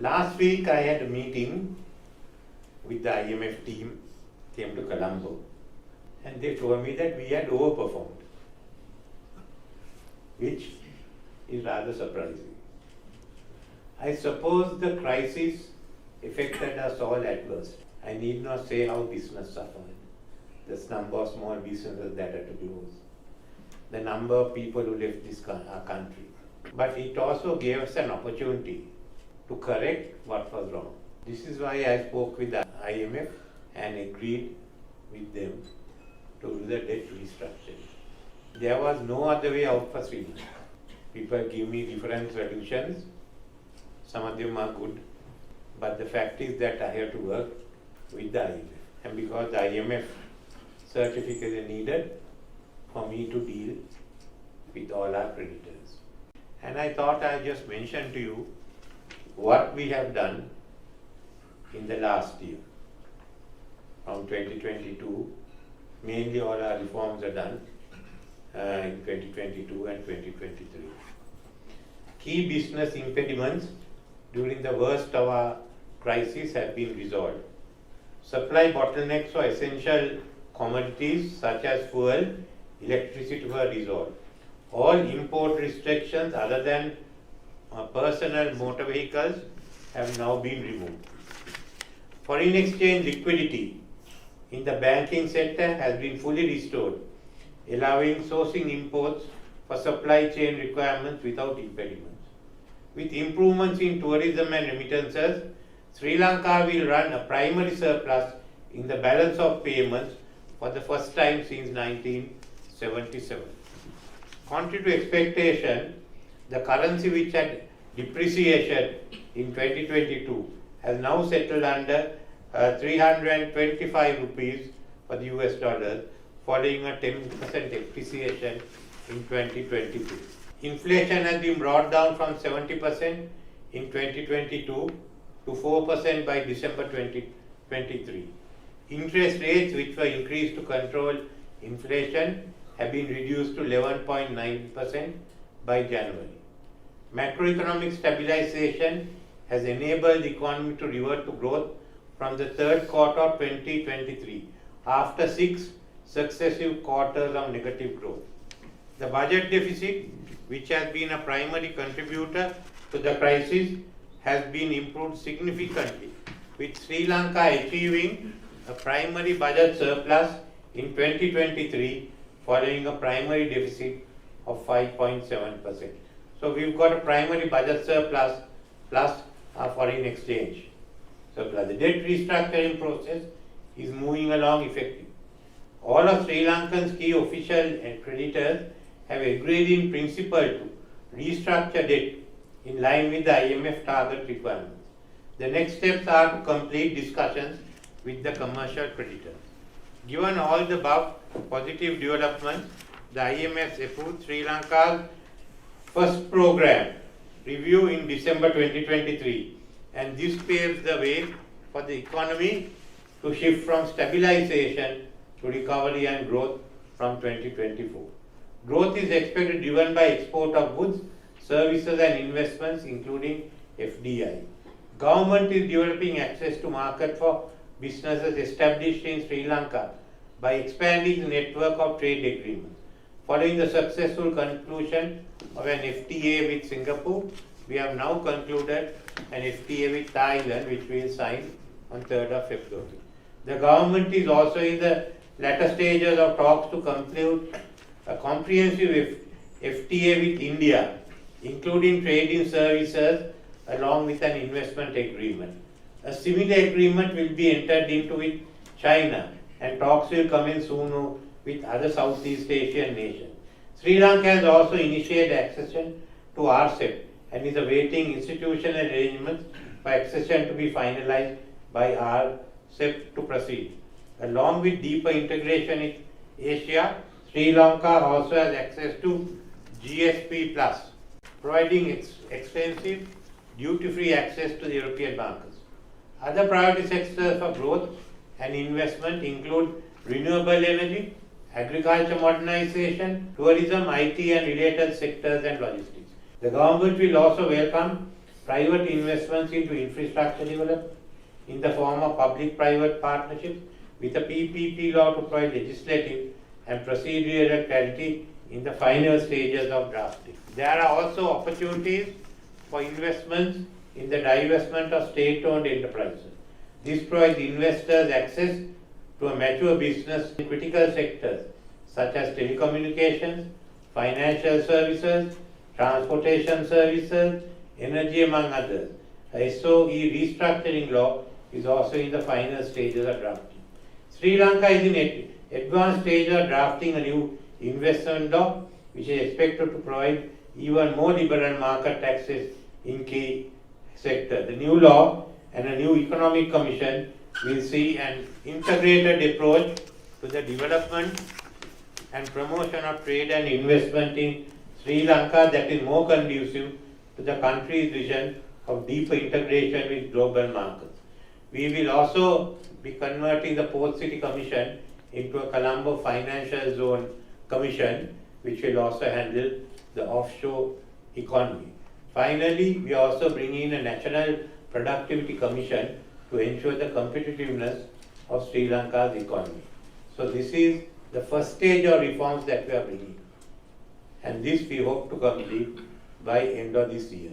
Last week I had a meeting with the IMF team, came to Colombo, and they told me that we had overperformed, which is rather surprising. I suppose the crisis affected us all adversely. I need not say how business suffered. The number of small businesses that had to close, the number of people who left this our country. But it also gave us an opportunity to correct what was wrong. This is why I spoke with the IMF and agreed with them to do the debt restructuring. There was no other way out for Sri Lanka. People give me different solutions. Some of them are good, but the fact is that I have to work with the IMF. And because the IMF certificate is needed for me to deal with all our creditors. And I thought I'd just mention to you what we have done in the last year. From 2022, mainly all our reforms are done in 2022 and 2023. Key business impediments during the worst of our crisis have been resolved. Supply bottlenecks for essential commodities such as fuel, electricity were resolved. All import restrictions other than personal motor vehicles have now been removed. Foreign exchange liquidity in the banking sector has been fully restored, allowing sourcing imports for supply chain requirements without impediments. With improvements in tourism and remittances, Sri Lanka will run a primary surplus in the balance of payments for the first time since 1977. Contrary to expectation, the currency which had depreciation in 2022 has now settled under 325 rupees for the US dollar, following a 10% depreciation in 2022. Inflation has been brought down from 70% in 2022 to 4% by December 2023. Interest rates which were increased to control inflation have been reduced to 11.9% by January. Macroeconomic stabilization has enabled the economy to revert to growth from the third quarter of 2023 after 6 successive quarters of negative growth. The budget deficit, which has been a primary contributor to the crisis, has been improved significantly, with Sri Lanka achieving a primary budget surplus in 2023 following a primary deficit of 5.7%. So we've got a primary budget surplus plus our foreign exchange surplus. The debt restructuring process is moving along effectively. All of Sri Lankan's key officials and creditors have agreed in principle to restructure debt in line with the IMF target requirements. The next steps are to complete discussions with the commercial creditors. Given all the above positive developments, the IMF approved Sri Lanka's first program review in December 2023, and this paves the way for the economy to shift from stabilization to recovery and growth from 2024. Growth is expected driven by export of goods, services and investments, including FDI. Government is developing access to market for businesses established in Sri Lanka by expanding the network of trade agreements. Following the successful conclusion of an FTA with Singapore, we have now concluded an FTA with Thailand, which we will sign on 3rd of February. The government is also in the latter stages of talks to conclude a comprehensive FTA with India, including trade in services along with an investment agreement. A similar agreement will be entered into with China, and talks will commence soon with other Southeast Asian nations. Sri Lanka has also initiated accession to RCEP and is awaiting institutional arrangements for accession to be finalized by RCEP to proceed. Along with deeper integration in Asia, Sri Lanka also has access to GSP+, providing extensive duty-free access to the European markets. Other priority sectors for growth and investment include renewable energy, agriculture modernization, tourism, IT and related sectors and logistics. The government will also welcome private investments into infrastructure development in the form of public-private partnerships with a PPP law to provide legislative and procedural clarity in the final stages of drafting. There are also opportunities for investments in the divestment of state-owned enterprises. This provides investors access to a mature business in critical sectors such as telecommunications, financial services, transportation services, energy, among others. A SOE restructuring law is also in the final stages of drafting. Sri Lanka is in advanced stage of drafting a new investment law, which is expected to provide even more liberal market access in key sectors. The new law and a new economic commission will see an integrated approach to the development and promotion of trade and investment in Sri Lanka that is more conducive to the country's vision of deeper integration with global markets. We will also be converting the Port City Commission into a Colombo Financial Zone Commission, which will also handle the offshore economy. Finally, we are also bringing in a National Productivity Commission to ensure the competitiveness of Sri Lanka's economy. So this is the first stage of reforms that we are bringing. And this we hope to complete by end of this year.